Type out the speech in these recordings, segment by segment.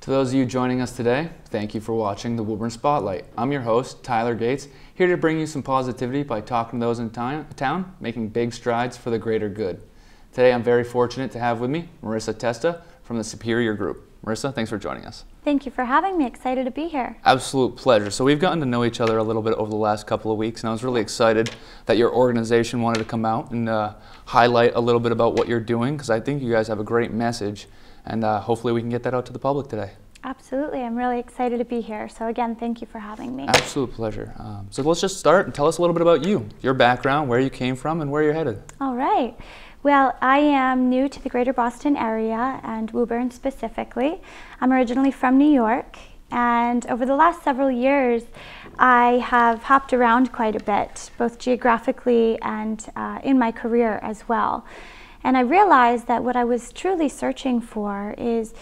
To those of you joining us today, thank you for watching the Woburn Spotlight. I'm your host, Tyler Gates, here to bring you some positivity by talking to those in town, making big strides for the greater good. Today I'm very fortunate to have with me Marissa Testa from the Superior Group. Marissa, thanks for joining us. Thank you for having me. Excited to be here. Absolute pleasure. So we've gotten to know each other a little bit over the last couple of weeks, and I was really excited that your organization wanted to come out and highlight a little bit about what you're doing, because I think you guys have a great message, and hopefully we can get that out to the public today. Absolutely. I'm really excited to be here. So again, thank you for having me. Absolute pleasure. So let's just start and tell us a little bit about you, your background, where you came from, and where you're headed. All right. Well, I am new to the greater Boston area and Woburn specifically. I'm originally from New York, and over the last several years I have hopped around quite a bit, both geographically and in my career as well. And I realized that what I was truly searching for is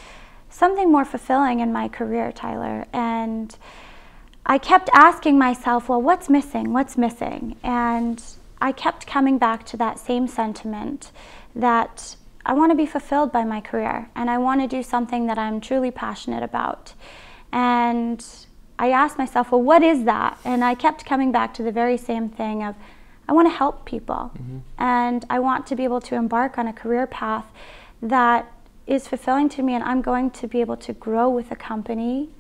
something more fulfilling in my career, Tyler. And I kept asking myself, well, what's missing? What's missing? And I kept coming back to that same sentiment that I want to be fulfilled by my career, and I want to do something that I'm truly passionate about. And I asked myself, well, what is that? And I kept coming back to the very same thing of, I want to help people. And I want to be able to embark on a career path that is fulfilling to me, and I'm going to be able to grow with a company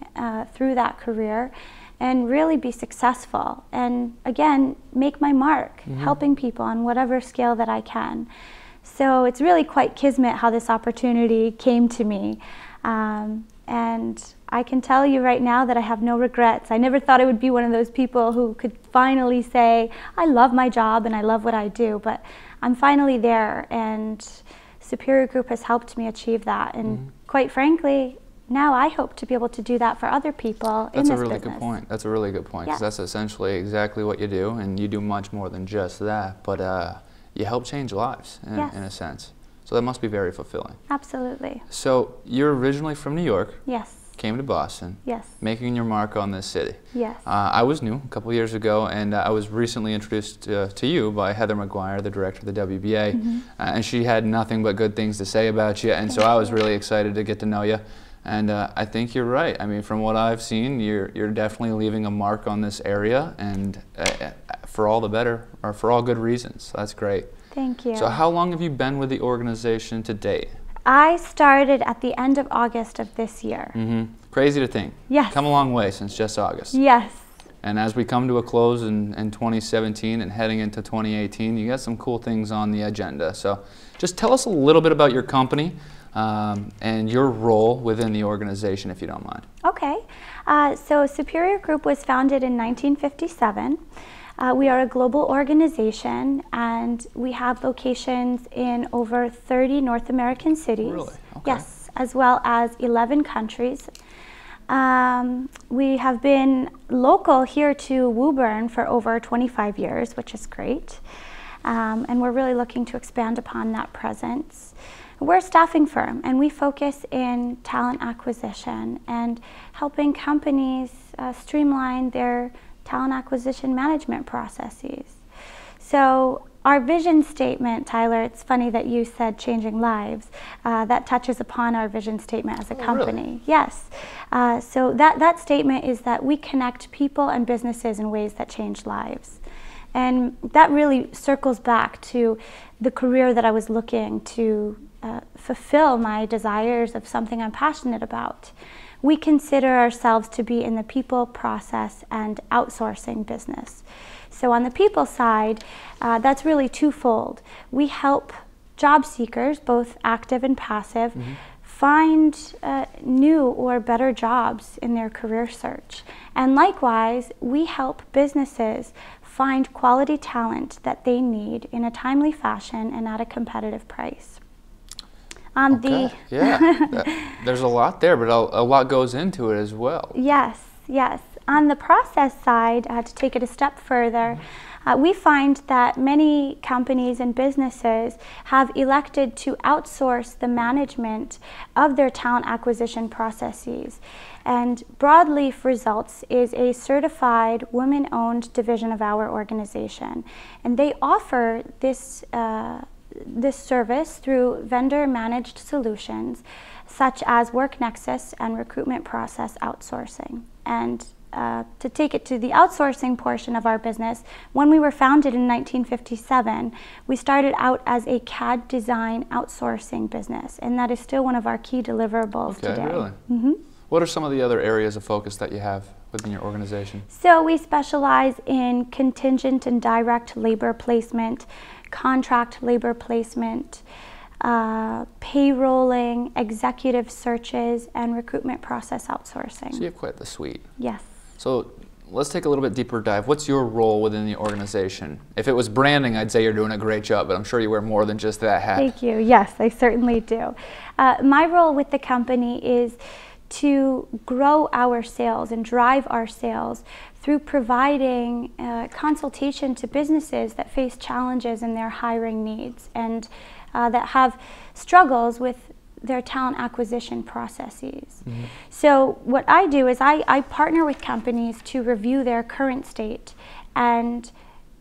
through that career and really be successful, and again, make my mark, helping people on whatever scale that I can. So it's really quite kismet how this opportunity came to me. And I can tell you right now that I have no regrets. I never thought I would be one of those people who could finally say, I love my job and I love what I do, but I'm finally there, and Superior Group has helped me achieve that. And quite frankly, now I hope to be able to do that for other people in this business. That's a really good point. That's a really good point, because that's essentially exactly what you do, and you do much more than just that, but you help change lives in a sense. So that must be very fulfilling. Absolutely. So you're originally from New York. Yes. Came to Boston. Yes. Making your mark on this city. Yes. I was new a couple years ago, and I was recently introduced to you by Heather McGuire, the director of the WBA, and she had nothing but good things to say about you, and so I was really excited to get to know you. And I think you're right. I mean, from what I've seen, you're definitely leaving a mark on this area, and for all the better, or for all good reasons. So that's great. Thank you. So how long have you been with the organization to date? I started at the end of August of this year. Crazy to think. Yes. Come a long way since just August. Yes. And as we come to a close in 2017 and heading into 2018, you got some cool things on the agenda. So just tell us a little bit about your company and your role within the organization, if you don't mind. Okay. So Superior Group was founded in 1957. We are a global organization, and we have locations in over 30 North American cities. Really? Okay. Yes, as well as 11 countries. We have been local here to Woburn for over 25 years, which is great. And we're really looking to expand upon that presence. We're a staffing firm, and we focus in talent acquisition and helping companies streamline their talent acquisition management processes. So our vision statement, Tyler, it's funny that you said changing lives. That touches upon our vision statement as a company. Really? Yes. So that statement is that we connect people and businesses in ways that change lives. And that really circles back to the career that I was looking to fulfill my desires of something I'm passionate about. We consider ourselves to be in the people, process, and outsourcing business. So on the people side, that's really twofold. We help job seekers, both active and passive, find new or better jobs in their career search. And likewise, we help businesses find quality talent that they need in a timely fashion and at a competitive price. There's a lot there, but a lot goes into it as well. Yes, yes. On the process side, to take it a step further, we find that many companies and businesses have elected to outsource the management of their talent acquisition processes. And Broadleaf Results is a certified women-owned division of our organization. And they offer this this service through vendor-managed solutions, such as WorkNexus and recruitment process outsourcing. And to take it to the outsourcing portion of our business, when we were founded in 1957, we started out as a CAD design outsourcing business, and that is still one of our key deliverables today. Really? Mm-hmm. What are some of the other areas of focus that you have within your organization? So we specialize in contingent and direct labor placement, contract labor placement, payrolling, executive searches, and recruitment process outsourcing. So you have quite the suite. Yes. So let's take a little bit deeper dive. What's your role within the organization? If it was branding, I'd say you're doing a great job, but I'm sure you wear more than just that hat. Thank you. Yes, I certainly do. My role with the company is to grow our sales and drive our sales through providing consultation to businesses that face challenges in their hiring needs and that have struggles with their talent acquisition processes. Mm-hmm. So what I do is I partner with companies to review their current state and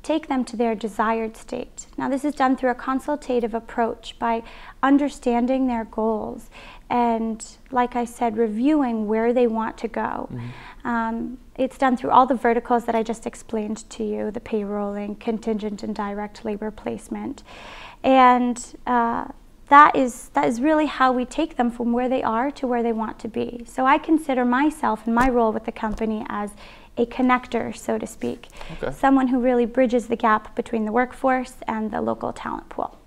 take them to their desired state. Now, this is done through a consultative approach by understanding their goals and, like I said, reviewing where they want to go. Mm-hmm. It's done through all the verticals that I just explained to you, the payrolling, contingent and direct labor placement. And that is really how we take them from where they are to where they want to be. So I consider myself and my role with the company as a connector, so to speak. Okay. Someone who really bridges the gap between the workforce and the local talent pool.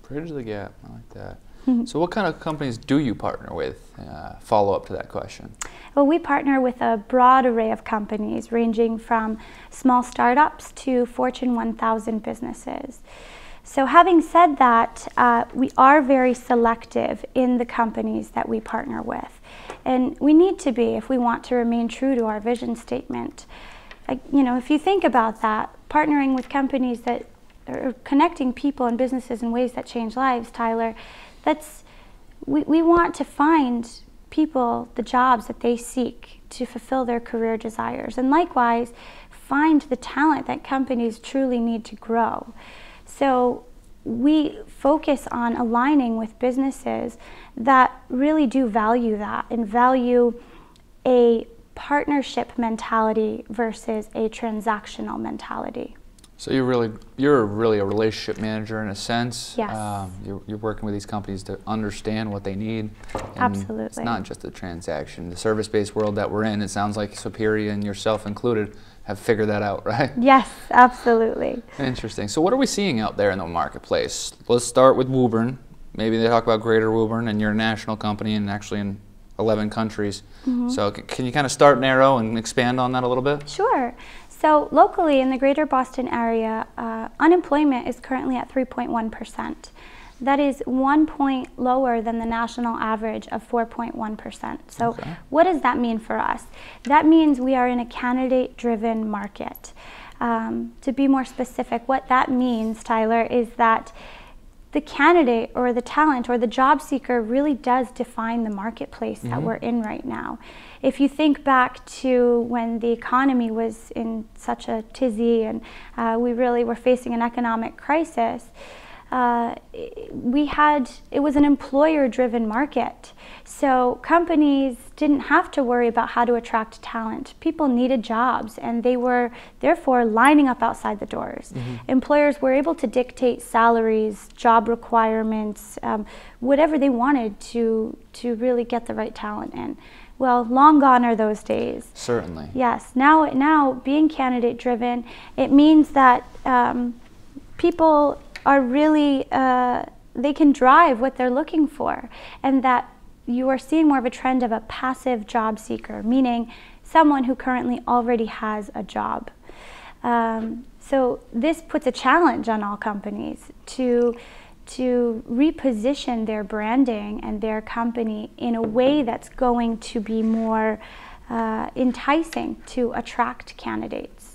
Bridge the gap, I like that. Mm-hmm. So what kind of companies do you partner with? Follow up to that question. Well, we partner with a broad array of companies ranging from small startups to Fortune 1000 businesses. So having said that, we are very selective in the companies that we partner with. And we need to be if we want to remain true to our vision statement. If you think about that, partnering with companies that are connecting people and businesses in ways that change lives, Tyler, we want to find people the jobs that they seek to fulfill their career desires. And likewise, find the talent that companies truly need to grow. So we focus on aligning with businesses that really do value that and value a partnership mentality versus a transactional mentality. So you're really a relationship manager in a sense. Yes. You're working with these companies to understand what they need. Absolutely. It's not just a transaction. The service-based world that we're in, it sounds like Superior and yourself included have figured that out, right? Yes, absolutely. Interesting. So what are we seeing out there in the marketplace? Let's start with Woburn. Maybe they talk about Greater Woburn, and you're a national company and actually in 11 countries. Mm-hmm. So can you kind of start narrow and expand on that a little bit? Sure. So locally in the Greater Boston area, unemployment is currently at 3.1%. That is 1 point lower than the national average of 4.1%. So okay. What does that mean for us? That means we are in a candidate-driven market. To be more specific, what that means, Tyler, is that the candidate or the talent or the job seeker really does define the marketplace mm-hmm. that we're in right now. If you think back to when the economy was in such a tizzy and we really were facing an economic crisis, it was an employer-driven market. So companies didn't have to worry about how to attract talent. People needed jobs, and they were therefore lining up outside the doors. Mm-hmm. Employers were able to dictate salaries, job requirements, whatever they wanted to really get the right talent in. Well, long gone are those days. Certainly. Yes. Now being candidate-driven, it means that people are really, they can drive what they're looking for, and that you are seeing more of a trend of a passive job seeker, meaning someone who currently already has a job. So this puts a challenge on all companies to reposition their branding and their company in a way that's going to be more enticing to attract candidates.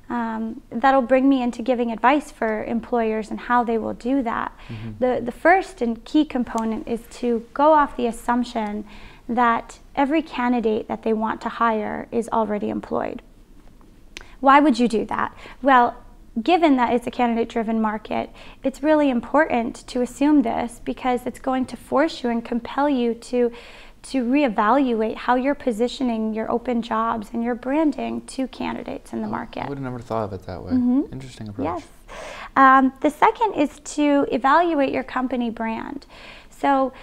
That'll bring me into giving advice for employers and how they will do that. Mm-hmm. The first and key component is to go off the assumption that every candidate that they want to hire is already employed. Why would you do that? Well, given that it's a candidate-driven market, it's really important to assume this, because it's going to force you and compel you to reevaluate how you're positioning your open jobs and your branding to candidates in the market. I would have never thought of it that way. Interesting approach. Yes. The second is to evaluate your company brand. So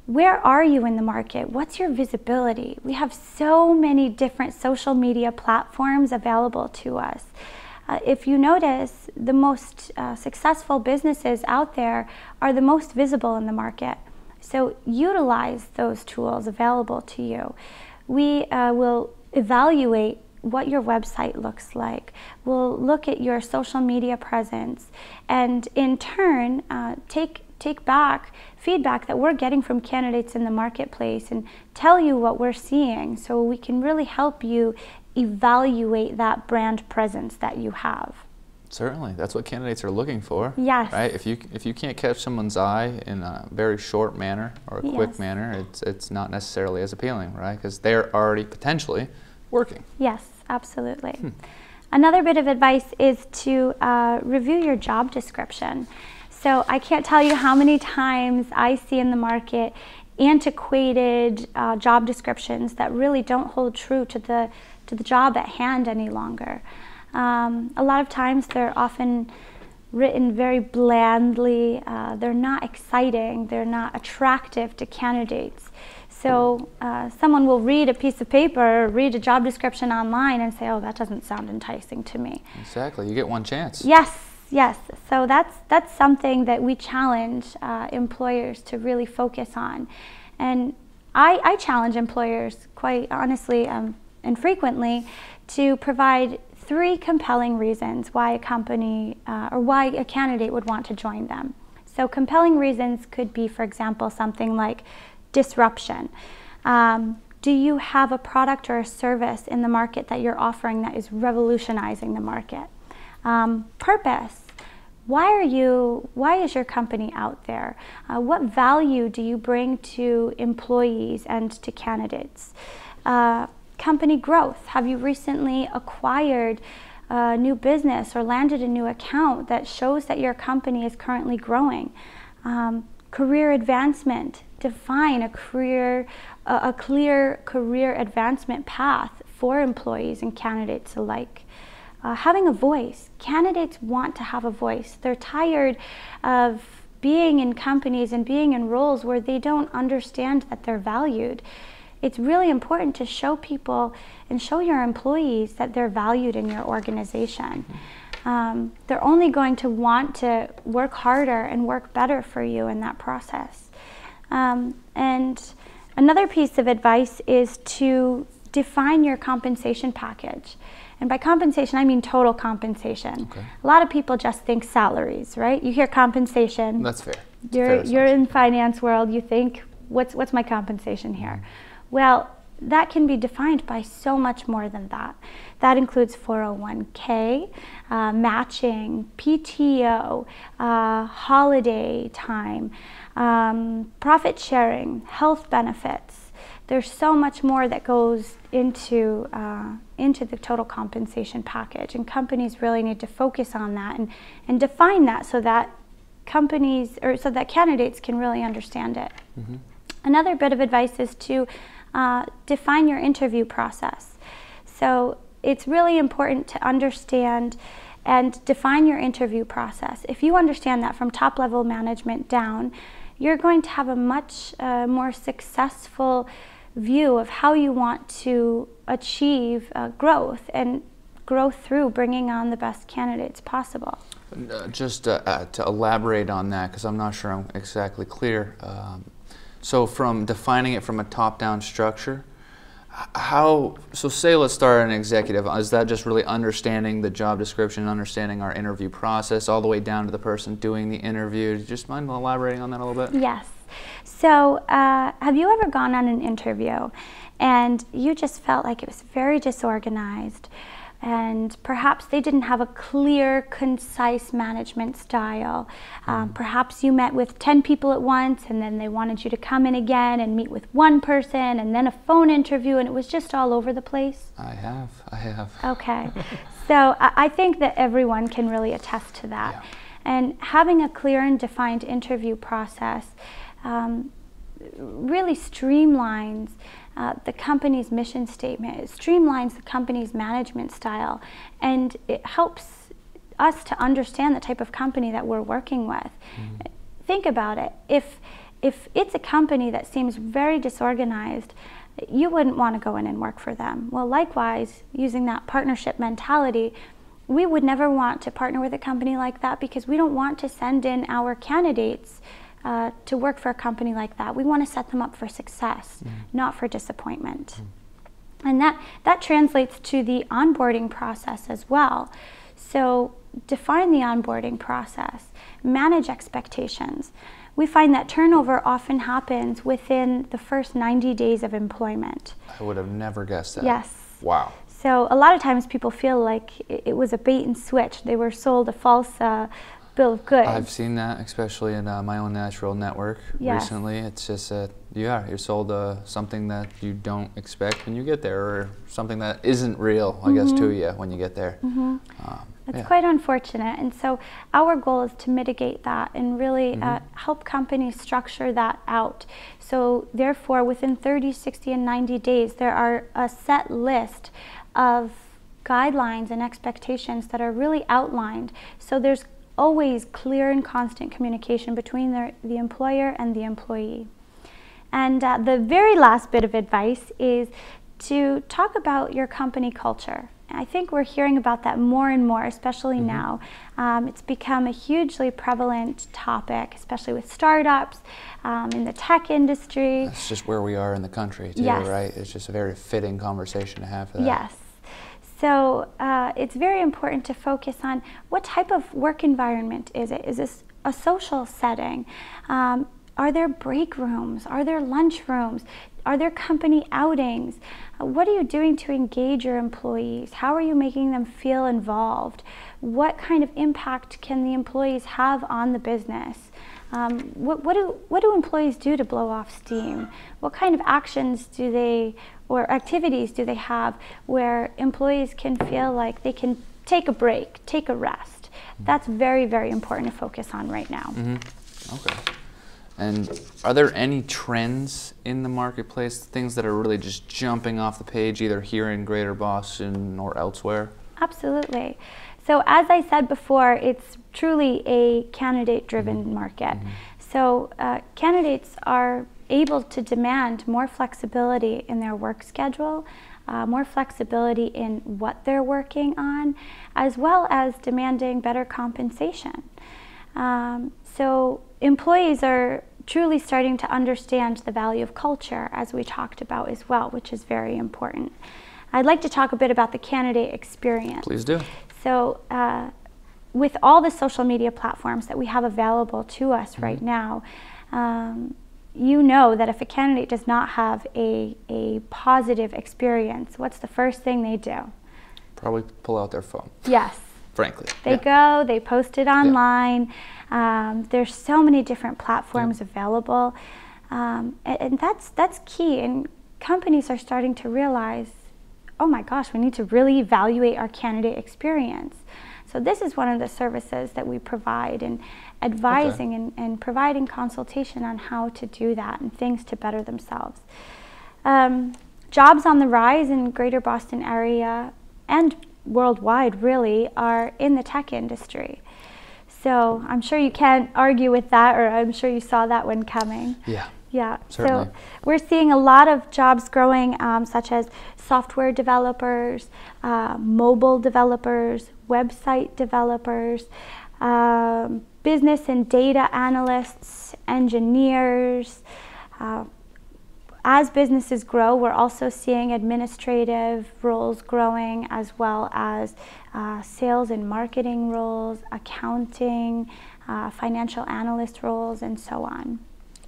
where are you in the market? What's your visibility? We have so many different social media platforms available to us. If you notice, the most successful businesses out there are the most visible in the market. So utilize those tools available to you. We will evaluate what your website looks like. We'll look at your social media presence, and in turn take back feedback that we're getting from candidates in the marketplace and tell you what we're seeing, so we can really help you evaluate that brand presence that you have. Certainly, that's what candidates are looking for. Yes. Right? If you can't catch someone's eye in a very short manner or a quick manner, it's not necessarily as appealing, right? Because they're already potentially working. Yes, absolutely. Another bit of advice is to review your job description. So I can't tell you how many times I see in the market antiquated job descriptions that really don't hold true to the job at hand any longer. A lot of times they're often written very blandly. They're not exciting. They're not attractive to candidates. So someone will read a piece of paper, read a job description online, and say, "Oh, that doesn't sound enticing to me." Exactly. You get one chance. Yes. Yes. So that's something that we challenge employers to really focus on, and I challenge employers quite honestly and frequently to provide 3 compelling reasons why a company or why a candidate would want to join them. So compelling reasons could be, for example, something like disruption. Do you have a product or a service in the market that you're offering that is revolutionizing the market? Purpose. Why is your company out there? What value do you bring to employees and to candidates? Company growth. Have you recently acquired a new business or landed a new account that shows that your company is currently growing? Career advancement. Define a clear career advancement path for employees and candidates alike. Having a voice. Candidates want to have a voice. They're tired of being in companies and being in roles where they don't understand that they're valued. It's really important to show people and show your employees that they're valued in your organization. They're only going to want to work harder and work better for you in that process. And another piece of advice is to define your compensation package. And by compensation, I mean total compensation. Okay. A lot of people just think salaries, right? You hear compensation. That's fair. You're in finance world, you think, what's my compensation here? Well, that can be defined by so much more than that. That includes 401k, matching, PTO, holiday time, profit sharing, health benefits. There's so much more that goes into the total compensation package, and companies really need to focus on that and define that so that so that candidates can really understand it. Another bit of advice is to define your interview process. So it's really important to understand and define your interview process. If you understand that from top-level management down, you're going to have a much more successful view of how you want to achieve growth and growth through bringing on the best candidates possible. Just to elaborate on that, because I'm not sure I'm exactly clear. So from defining it from a top-down structure, so say let's start an executive, is that just really understanding the job description, understanding our interview process, all the way down to the person doing the interview? Do you just mind elaborating on that a little bit? Yes. So have you ever gone on an interview and you just felt like it was very disorganized? and perhaps they didn't have a clear, concise management style. Perhaps you met with 10 people at once, and then they wanted you to come in again and meet with one person, and then a phone interview, and it was just all over the place. I have. Okay. So I think that everyone can really attest to that. Yeah. And having a clear and defined interview process really streamlines the company's mission statement. It streamlines the company's management style, and it helps us to understand the type of company that we're working with. Think about it. If it's a company that seems very disorganized, you wouldn't want to go in and work for them. Well, likewise, using that partnership mentality, we would never want to partner with a company like that, because we don't want to send in our candidates to work for a company like that. We want to set them up for success, not for disappointment. And that translates to the onboarding process as well. So define the onboarding process, manage expectations. We find that turnover often happens within the first 90 days of employment. I would have never guessed that. Yes. Wow. So a lot of times people feel like it was a bait and switch. They were sold a false bill of goods. I've seen that, especially in my own natural network recently. It's just that, you're sold something that you don't expect when you get there, or something that isn't real, I guess, to you when you get there. It's quite unfortunate, and so our goal is to mitigate that and really help companies structure that out. So therefore, within 30, 60, and 90 days, there are a set list of guidelines and expectations that are really outlined. So there's always clear and constant communication between the employer and the employee. And the very last bit of advice is to talk about your company culture. I think we're hearing about that more and more, especially now. It's become a hugely prevalent topic, especially with startups, in the tech industry. That's just where we are in the country too, right? It's just a very fitting conversation to have for that. Yes. So it's very important to focus on what type of work environment is it? Is this a social setting? Are there break rooms? Are there lunch rooms? Are there company outings? What are you doing to engage your employees? How are you making them feel involved? What kind of impact can the employees have on the business? What do employees do to blow off steam? What kind of actions do they, or activities do they have where employees can feel like they can take a break, take a rest? That's very, very important to focus on right now. Okay. And are there any trends in the marketplace, things that are really just jumping off the page, either here in Greater Boston or elsewhere? Absolutely. So as I said before, it's truly a candidate-driven market. So candidates are able to demand more flexibility in their work schedule, more flexibility in what they're working on, as well as demanding better compensation. So employees are truly starting to understand the value of culture, as we talked about as well, which is very important. I'd like to talk a bit about the candidate experience. Please do. So with all the social media platforms that we have available to us right now, you know that if a candidate does not have a positive experience, what's the first thing they do? Probably pull out their phone. Yes. Frankly. They go, they post it online. There's so many different platforms available. And that's key. And companies are starting to realize, oh my gosh, we need to really evaluate our candidate experience. So this is one of the services that we provide in advising and providing consultation on how to do that and things to better themselves. Jobs on the rise in Greater Boston area and worldwide really are in the tech industry. So I'm sure you can't argue with that, or I'm sure you saw that when coming. Yeah, certainly. So we're seeing a lot of jobs growing, such as software developers, mobile developers, website developers, business and data analysts, engineers. As businesses grow, we're also seeing administrative roles growing, as well as sales and marketing roles, accounting, financial analyst roles, and so on.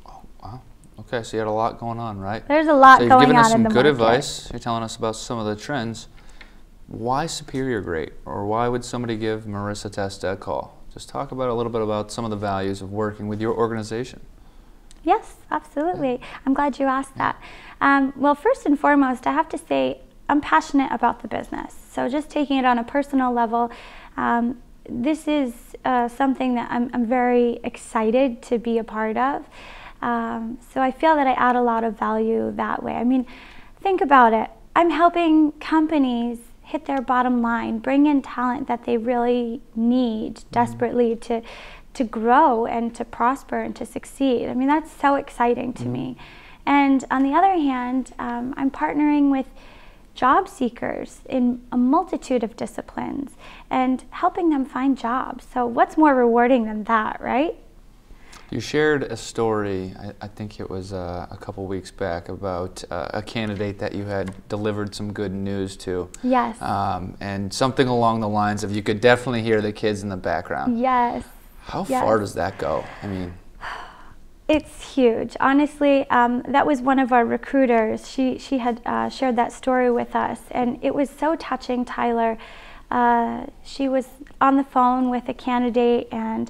Oh, wow. Okay, so you had a lot going on, right? There's a lot going on in the market. So you've given us some good advice. You're telling us about some of the trends. Why Superior great? Or why would somebody give Marissa Testa a call? Just talk about a little bit about some of the values of working with your organization. Yes, absolutely. I'm glad you asked that. Well, first and foremost, I have to say I'm passionate about the business. So just taking it on a personal level, this is something that I'm very excited to be a part of. So I feel that I add a lot of value that way. I mean, think about it. I'm helping companies hit their bottom line, bring in talent that they really need desperately to grow and to prosper and to succeed. I mean, that's so exciting to me. And on the other hand, I'm partnering with job seekers in a multitude of disciplines and helping them find jobs. So what's more rewarding than that, right? You shared a story, I think it was a couple weeks back, about a candidate that you had delivered some good news to. Yes. And something along the lines of, you could definitely hear the kids in the background. Yes. How far does that go? I mean, it's huge. Honestly, that was one of our recruiters. She had shared that story with us, and it was so touching, Tyler. She was on the phone with a candidate, and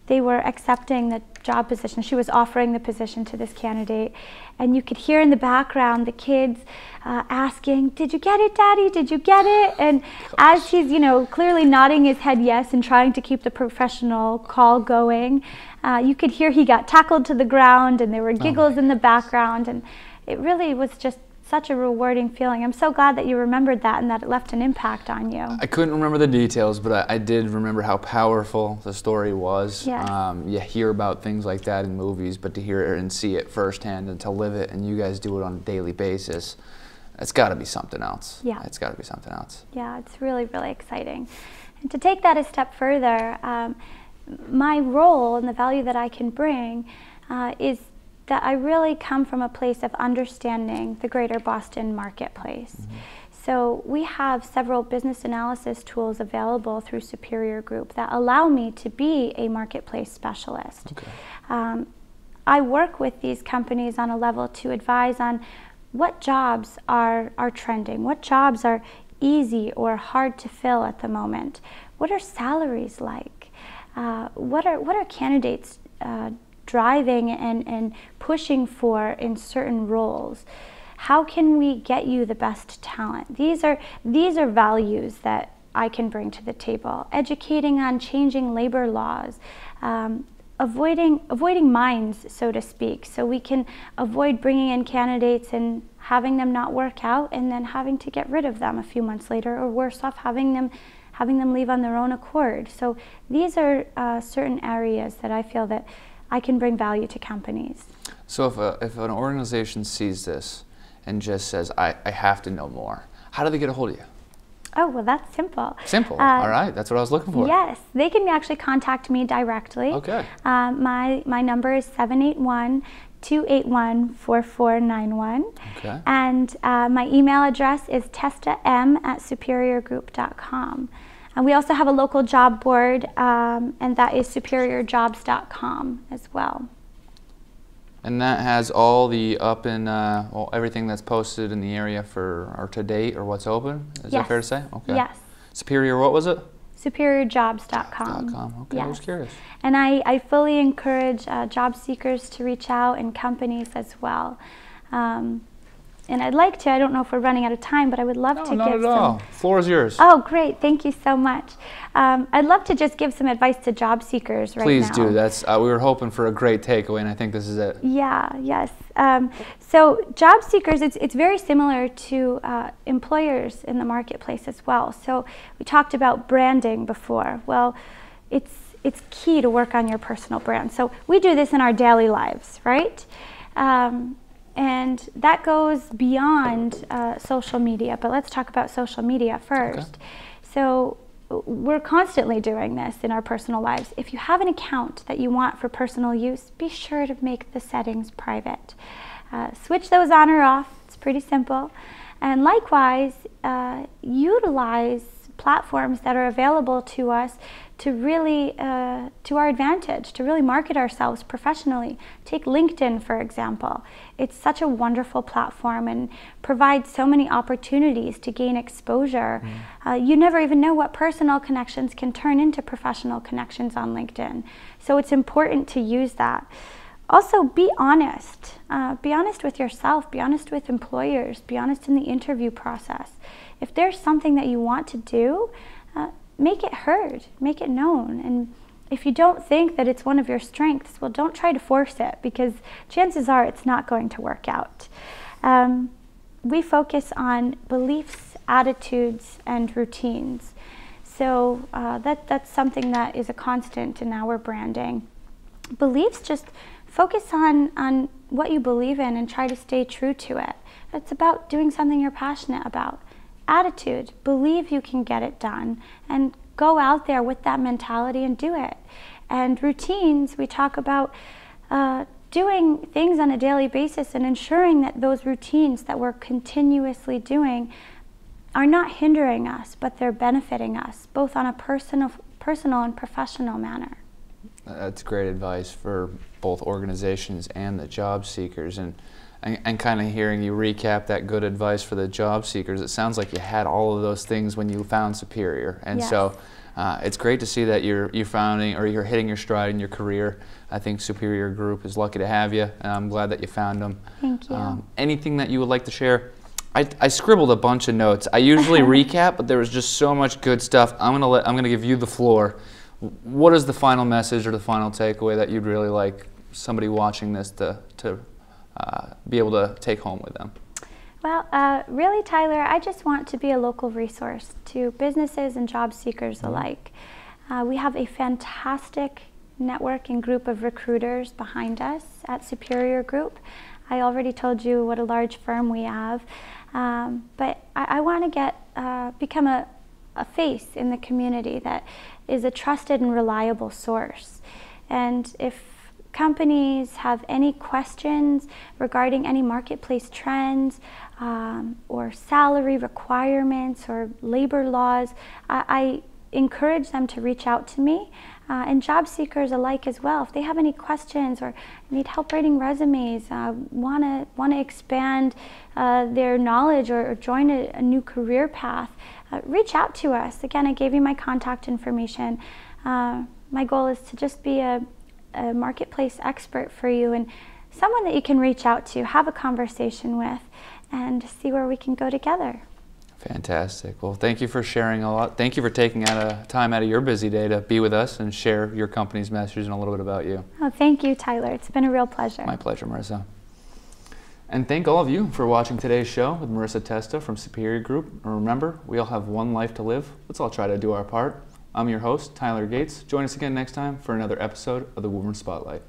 they were accepting the job position. She was offering the position to this candidate, and you could hear in the background the kids asking, "Did you get it, Daddy? Did you get it?" And as he's, clearly nodding his head yes and trying to keep the professional call going, you could hear he got tackled to the ground, and there were giggles in the background, and it really was just such a rewarding feeling. I'm so glad that you remembered that and that it left an impact on you. I couldn't remember the details, but I did remember how powerful the story was. Yes. You hear about things like that in movies, but to hear it and see it firsthand and to live it, and you guys do it on a daily basis, it's got to be something else. Yeah. It's got to be something else. Yeah, it's really, really exciting. And to take that a step further, my role and the value that I can bring is that I really come from a place of understanding the greater Boston marketplace. So we have several business analysis tools available through Superior Group that allow me to be a marketplace specialist. Okay. I work with these companies on a level to advise on what jobs are trending, what jobs are easy or hard to fill at the moment, what are salaries like, what are candidates driving and pushing for in certain roles. How can we get you the best talent? These are values that I can bring to the table. Educating on changing labor laws, avoiding mines, so to speak, so we can avoid bringing in candidates and having them not work out and then having to get rid of them a few months later, or worse off, having them leave on their own accord. So these are certain areas that I feel that I can bring value to companies. So if an organization sees this and just says, I have to know more, how do they get a hold of you? Oh, well, that's simple. Simple. All right. That's what I was looking for. Yes. They can actually contact me directly. Okay. My number is 781-281-4491. Okay. And my email address is testam@superiorgroup.com. And we also have a local job board, and that is superiorjobs.com as well. And that has all the everything that's posted in the area or to date or what's open? Is that fair to say? Okay. Yes. Superior, what was it? Superiorjobs.com. Okay, yes. I was curious. And I fully encourage job seekers to reach out, and companies as well. And I'd like to, I don't know if we're running out of time, but I would love to give not at all. Floor is yours. Oh, great. Thank you so much. I'd love to just give some advice to job seekers right now. Please do. That's we were hoping for a great takeaway, and I think this is it. Yeah, yes. So job seekers, it's very similar to employers in the marketplace as well. So we talked about branding before. Well, it's key to work on your personal brand. So we do this in our daily lives, right? And that goes beyond social media, but let's talk about social media first. Okay. So we're constantly doing this in our personal lives. If you have an account that you want for personal use, be sure to make the settings private. Switch those on or off. It's pretty simple. And likewise, utilize platforms that are available to us really, to our advantage, to really market ourselves professionally. Take LinkedIn, for example. It's such a wonderful platform and provides so many opportunities to gain exposure. You never even know what personal connections can turn into professional connections on LinkedIn. So it's important to use that. Also, be honest. Be honest with yourself, be honest with employers, be honest in the interview process. If there's something that you want to do, make it heard, make it known. And if you don't think that it's one of your strengths, well, don't try to force it, because chances are it's not going to work out. We focus on beliefs, attitudes, and routines. So that's something that is a constant in our branding. Beliefs, just focus on what you believe in and try to stay true to it. It's about doing something you're passionate about. Attitude, believe you can get it done and go out there with that mentality and do it. And routines, we talk about doing things on a daily basis and ensuring that those routines that we're continuously doing are not hindering us, but they're benefiting us, both on a personal and professional manner. That's great advice for both organizations and the job seekers. And kind of hearing you recap that good advice for the job seekers, it sounds like you had all of those things when you found Superior. And yes. So it's great to see that you're hitting your stride in your career. I think Superior Group is lucky to have you, and I'm glad that you found them. Thank you. Anything that you would like to share? I scribbled a bunch of notes. I usually recap, but there was just so much good stuff. I'm gonna give you the floor. What is the final message or the final takeaway that you'd really like somebody watching this to be able to take home with them? Well, really, Tyler, I just want to be a local resource to businesses and job seekers alike. We have a fantastic network and group of recruiters behind us at Superior Group. I already told you what a large firm we have, but I want to become a face in the community that is a trusted and reliable source. And if companies have any questions regarding any marketplace trends or salary requirements or labor laws, I encourage them to reach out to me, and job seekers alike as well. If they have any questions or need help writing resumes, want to expand their knowledge or join a new career path, reach out to us. Again, I gave you my contact information. My goal is to just be a marketplace expert for you and someone that you can reach out to, have a conversation with, and see where we can go together. Fantastic. Well, thank you for sharing a lot. Thank you for taking time out of your busy day to be with us and share your company's message and a little bit about you. Oh, thank you, Tyler. It's been a real pleasure. My pleasure, Marissa. And thank all of you for watching today's show with Marissa Testa from Superior Group. And remember, we all have one life to live. Let's all try to do our part. I'm your host, Tyler Gates. Join us again next time for another episode of the Woburn Spotlight.